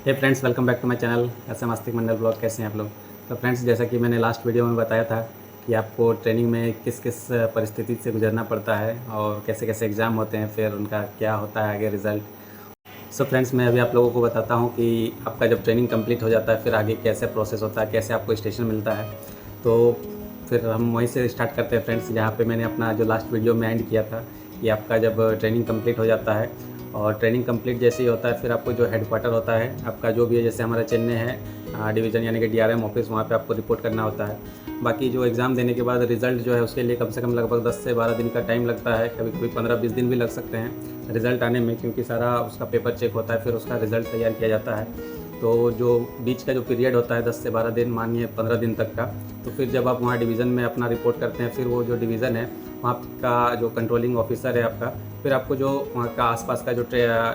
Hey friends, welcome back to my channel SM Astik Mandal blog. कैसे हैं आप लोग। तो फ्रेंड्स, जैसा कि मैंने लास्ट वीडियो में बताया था कि आपको ट्रेनिंग में किस किस परिस्थिति से गुजरना पड़ता है और कैसे कैसे एग्ज़ाम होते हैं, फिर उनका क्या होता है आगे रिज़ल्ट। सो फ्रेंड्स, मैं अभी आप लोगों को बताता हूँ कि आपका जब ट्रेनिंग कंप्लीट हो जाता है फिर आगे कैसे प्रोसेस होता है, कैसे आपको स्टेशन मिलता है। तो फिर हम वहीं से स्टार्ट करते हैं फ्रेंड्स, जहाँ पे मैंने अपना जो लास्ट वीडियो में एंड किया था कि आपका जब ट्रेनिंग कंप्लीट हो जाता है और ट्रेनिंग कंप्लीट जैसे ही होता है फिर आपको जो हेडक्वार्टर होता है आपका जो भी है, जैसे हमारा चेन्नई है डिवीज़न यानी कि DRM ऑफिस, वहाँ पे आपको रिपोर्ट करना होता है। बाकी जो एग्ज़ाम देने के बाद रिज़ल्ट जो है उसके लिए कम से कम लगभग 10 से 12 दिन का टाइम लगता है, कभी कभी 15-20 दिन भी लग सकते हैं रिज़ल्ट आने में, क्योंकि सारा उसका पेपर चेक होता है फिर उसका रिज़ल्ट तैयार किया जाता है। तो जो बीच का जो पीरियड होता है 10 से 12 दिन, मानिए 15 दिन तक का, तो फिर जब आप वहाँ डिवीज़न में अपना रिपोर्ट करते हैं फिर वो जो डिवीज़न है वहाँ का जो कंट्रोलिंग ऑफिसर है आपका, फिर आपको जो वहाँ का आसपास का जो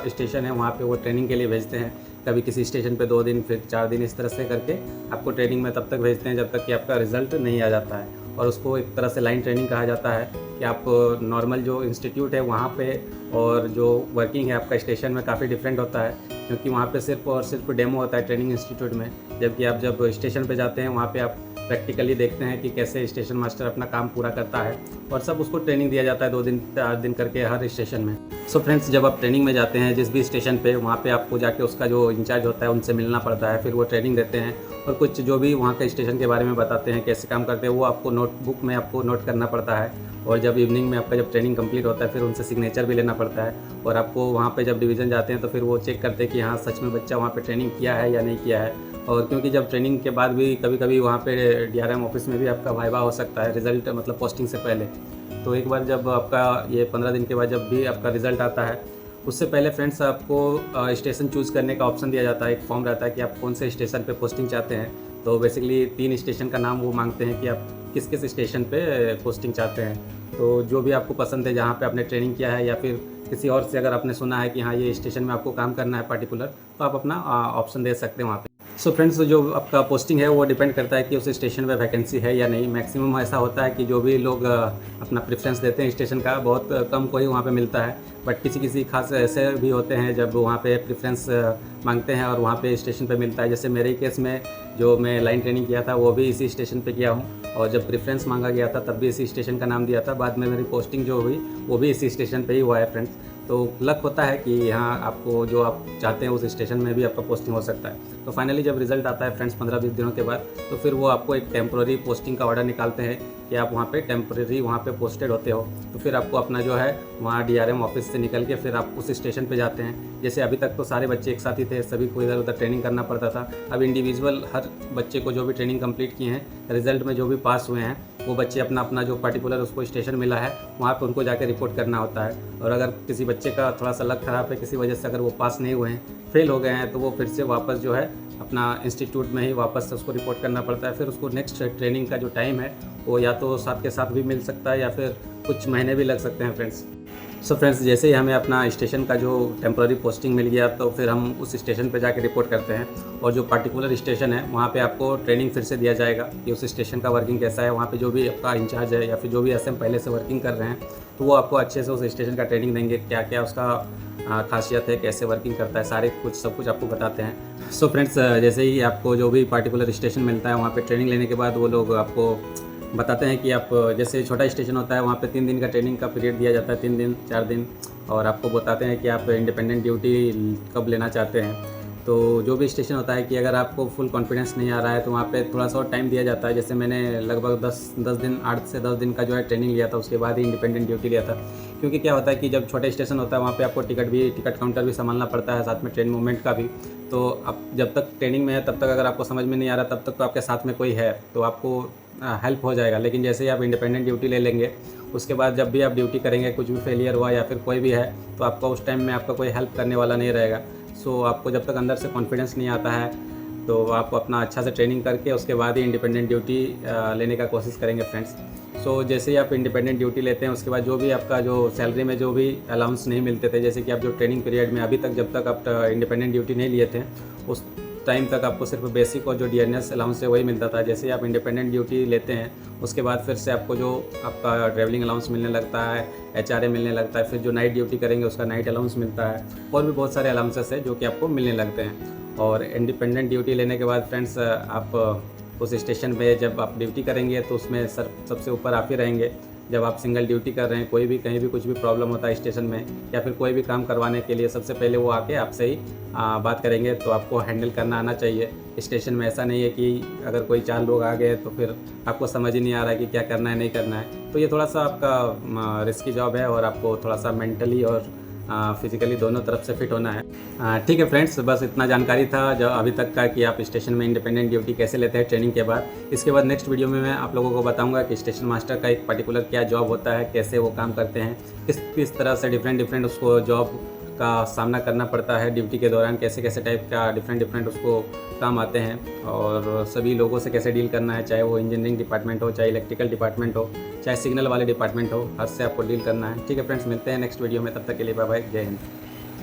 स्टेशन है वहाँ पे वो ट्रेनिंग के लिए भेजते हैं। कभी किसी स्टेशन पे 2 दिन, फिर 4 दिन, इस तरह से करके आपको ट्रेनिंग में तब तक भेजते हैं जब तक कि आपका रिज़ल्ट नहीं आ जाता है। और उसको एक तरह से लाइन ट्रेनिंग कहा जाता है कि आप नॉर्मल जो इंस्टीट्यूट है वहाँ पे और जो वर्किंग है आपका स्टेशन में काफ़ी डिफरेंट होता है, क्योंकि वहाँ पे सिर्फ और सिर्फ डेमो होता है ट्रेनिंग इंस्टीट्यूट में। जबकि आप जब स्टेशन पे जाते हैं वहाँ पे आप प्रैक्टिकली देखते हैं कि कैसे स्टेशन मास्टर अपना काम पूरा करता है और सब उसको ट्रेनिंग दिया जाता है 2 दिन 4 दिन करके हर स्टेशन में। सो फ्रेंड्स, जब आप ट्रेनिंग में जाते हैं जिस भी स्टेशन पे, वहाँ पे आपको जाके उसका जो इंचार्ज होता है उनसे मिलना पड़ता है, फिर वो ट्रेनिंग देते हैं और कुछ जो भी वहाँ के स्टेशन के बारे में बताते हैं, कैसे काम करते हैं, वो आपको नोटबुक में आपको नोट करना पड़ता है। और जब इवनिंग में आपका जब ट्रेनिंग कंप्लीट होता है फिर उनसे सिग्नेचर भी लेना पड़ता है। और आपको वहाँ पे जब डिवीज़न जाते हैं तो फिर वो चेक करते हैं कि हाँ सच में बच्चा वहाँ पे ट्रेनिंग किया है या नहीं किया है। और क्योंकि जब ट्रेनिंग के बाद भी कभी कभी वहाँ पे DRM ऑफिस में भी आपका वाइवा हो सकता है, रिज़ल्ट मतलब पोस्टिंग से पहले। तो एक बार जब आपका ये 15 दिन के बाद जब भी आपका रिज़ल्ट आता है, उससे पहले फ्रेंड्स आपको स्टेशन चूज़ करने का ऑप्शन दिया जाता है। एक फॉर्म रहता है कि आप कौन से स्टेशन पे पोस्टिंग चाहते हैं। तो बेसिकली 3 स्टेशन का नाम वो मांगते हैं कि आप किस किस स्टेशन पे पोस्टिंग चाहते हैं। तो जो भी आपको पसंद है, जहाँ पे आपने ट्रेनिंग किया है या फिर किसी और से अगर आपने सुना है कि हाँ ये स्टेशन में आपको काम करना है पर्टिकुलर, तो आप अपना ऑप्शन दे सकते हैं वहाँ पे। सो फ्रेंड्स, जो आपका पोस्टिंग है वो डिपेंड करता है कि उस स्टेशन पे वैकेंसी है या नहीं। मैक्सिमम ऐसा होता है कि जो भी लोग अपना प्रेफरेंस देते हैं स्टेशन का, बहुत कम को ही वहाँ पे मिलता है। बट किसी किसी खास ऐसे भी होते हैं जब वहाँ पे प्रेफरेंस मांगते हैं और वहाँ पे स्टेशन पे मिलता है। जैसे मेरे केस में जो मैं लाइन ट्रेनिंग किया था वो भी इसी स्टेशन पे किया हूँ, और जब प्रेफरेंस मांगा गया था तब भी इसी स्टेशन का नाम दिया था। बाद में मेरी पोस्टिंग जो हुई वो भी इसी स्टेशन पे ही हुआ है फ्रेंड्स। तो लक होता है कि यहाँ आपको जो आप चाहते हैं उस स्टेशन में भी आपका पोस्टिंग हो सकता है। तो फाइनली जब रिज़ल्ट आता है फ्रेंड्स 15-20 दिनों के बाद, तो फिर वो आपको एक टेम्प्रेरी पोस्टिंग का ऑर्डर निकालते हैं कि आप वहाँ पे टेम्प्रेरी वहाँ पे पोस्टेड होते हो। तो फिर आपको अपना जो है वहाँ DRM ऑफिस से निकल के फिर आप उस स्टेशन पे जाते हैं। जैसे अभी तक तो सारे बच्चे एक साथ ही थे, सभी को इधर उधर ट्रेनिंग करना पड़ता था। अब इंडिविजुअल हर बच्चे को जो भी ट्रेनिंग कंप्लीट किए हैं, रिज़ल्ट में जो भी पास हुए हैं, वो बच्चे अपना अपना जो पर्टिकुलर उसको स्टेशन मिला है वहाँ पे उनको जाके रिपोर्ट करना होता है। और अगर किसी बच्चे का थोड़ा सा लक ख़राब है, किसी वजह से अगर वो पास नहीं हुए हैं, फेल हो गए हैं, तो वो फिर से वापस जो है अपना इंस्टीट्यूट में ही वापस से उसको रिपोर्ट करना पड़ता है। फिर उसको नेक्स्ट ट्रेनिंग का जो टाइम है वो या तो साथ के साथ भी मिल सकता है या फिर कुछ महीने भी लग सकते हैं फ्रेंड्स। सो फ्रेंड्स, जैसे ही हमें अपना स्टेशन का जो टेम्प्रेरी पोस्टिंग मिल गया तो फिर हम उस स्टेशन पे जाके रिपोर्ट करते हैं। और जो पर्टिकुलर स्टेशन है वहाँ पे आपको ट्रेनिंग फिर से दिया जाएगा कि उस स्टेशन का वर्किंग कैसा है। वहाँ पे जो भी आपका इंचार्ज है या फिर जो भी SM पहले से वर्किंग कर रहे हैं, तो वो आपको अच्छे से उस स्टेशन का ट्रेनिंग देंगे, क्या क्या उसका खासियत है, कैसे वर्किंग करता है, सारे कुछ सब कुछ आपको बताते हैं। सो फ्रेंड्स, जैसे ही आपको जो भी पर्टिकुलर स्टेशन मिलता है वहाँ पे ट्रेनिंग लेने के बाद वो लोग आपको बताते हैं कि आप, जैसे छोटा स्टेशन होता है वहाँ पे 3 दिन का ट्रेनिंग का पीरियड दिया जाता है, 3 दिन 4 दिन। और आपको बताते हैं कि आप इंडिपेंडेंट ड्यूटी कब लेना चाहते हैं। तो जो भी स्टेशन होता है कि अगर आपको फुल कॉन्फिडेंस नहीं आ रहा है तो वहाँ पे थोड़ा सा और टाइम दिया जाता है। जैसे मैंने लगभग 10 दिन 8 से 10 दिन का जो है ट्रेनिंग लिया था, उसके बाद ही इंडिपेंडेंट ड्यूटी लिया था। क्योंकि क्या होता है कि जब छोटे स्टेशन होता है वहाँ पे आपको टिकट काउंटर भी संभालना पड़ता है, साथ में ट्रेन मूवमेंट का भी। तो आप जब तक ट्रेनिंग में है तब तक अगर आपको समझ में नहीं आ रहा तब तक तो आपके साथ में कोई है तो आपको हेल्प हो जाएगा। लेकिन जैसे ही आप इंडिपेंडेंट ड्यूटी ले लेंगे, उसके बाद जब भी आप ड्यूटी करेंगे, कुछ भी फेलियर हुआ या फिर कोई भी है, तो आपका उस टाइम में आपका कोई हेल्प करने वाला नहीं रहेगा। सो आपको जब तक अंदर से कॉन्फिडेंस नहीं आता है तो आप अपना अच्छा से ट्रेनिंग करके उसके बाद ही इंडिपेंडेंट ड्यूटी लेने का कोशिश करेंगे फ्रेंड्स। सो जैसे ही आप इंडिपेंडेंट ड्यूटी लेते हैं उसके बाद जो भी आपका जो सैलरी में जो भी अलाउंस नहीं मिलते थे, जैसे कि आप जो ट्रेनिंग पीरियड में अभी तक जब तक आप इंडिपेंडेंट ड्यूटी नहीं लिए थे उस टाइम तक आपको सिर्फ बेसिक और जो DNS अलाउंस है वही मिलता था। जैसे ही आप इंडिपेंडेंट ड्यूटी लेते हैं उसके बाद फिर से आपको जो आपका ट्रैवलिंग अलाउंस मिलने लगता है, HRA मिलने लगता है, फिर जो नाइट ड्यूटी करेंगे उसका नाइट अलाउंस मिलता है, और भी बहुत सारे अलाउंसेस है जो कि आपको मिलने लगते हैं। और इंडिपेंडेंट ड्यूटी लेने के बाद फ्रेंड्स आप उस स्टेशन पे जब आप ड्यूटी करेंगे तो उसमें सबसे ऊपर आप ही रहेंगे। जब आप सिंगल ड्यूटी कर रहे हैं, कोई भी कहीं भी कुछ भी प्रॉब्लम होता है स्टेशन में या फिर कोई भी काम करवाने के लिए, सबसे पहले वो आके आपसे ही बात करेंगे। तो आपको हैंडल करना आना चाहिए। स्टेशन में ऐसा नहीं है कि अगर कोई 4 लोग आ गए तो फिर आपको समझ ही नहीं आ रहा है कि क्या करना है नहीं करना है। तो ये थोड़ा सा आपका रिस्की जॉब है और आपको थोड़ा सा मेंटली और फिज़िकली दोनों तरफ से फिट होना है। ठीक है फ्रेंड्स, बस इतना जानकारी था जो अभी तक का कि आप स्टेशन में इंडिपेंडेंट ड्यूटी कैसे लेते हैं ट्रेनिंग के बाद। इसके बाद नेक्स्ट वीडियो में मैं आप लोगों को बताऊंगा कि स्टेशन मास्टर का एक पर्टिकुलर क्या जॉब होता है, कैसे वो काम करते हैं, किस तरह से डिफरेंट उसको जॉब का सामना करना पड़ता है ड्यूटी के दौरान, कैसे कैसे टाइप का डिफरेंट उसको काम आते हैं और सभी लोगों से कैसे डील करना है, चाहे वो इंजीनियरिंग डिपार्टमेंट हो, चाहे इलेक्ट्रिकल डिपार्टमेंट हो, चाहे सिग्नल वाले डिपार्टमेंट हो, हर से आपको डील करना है। ठीक है फ्रेंड्स, मिलते हैं नेक्स्ट वीडियो में, तब तक के लिए बाय बाय, जय हिंद।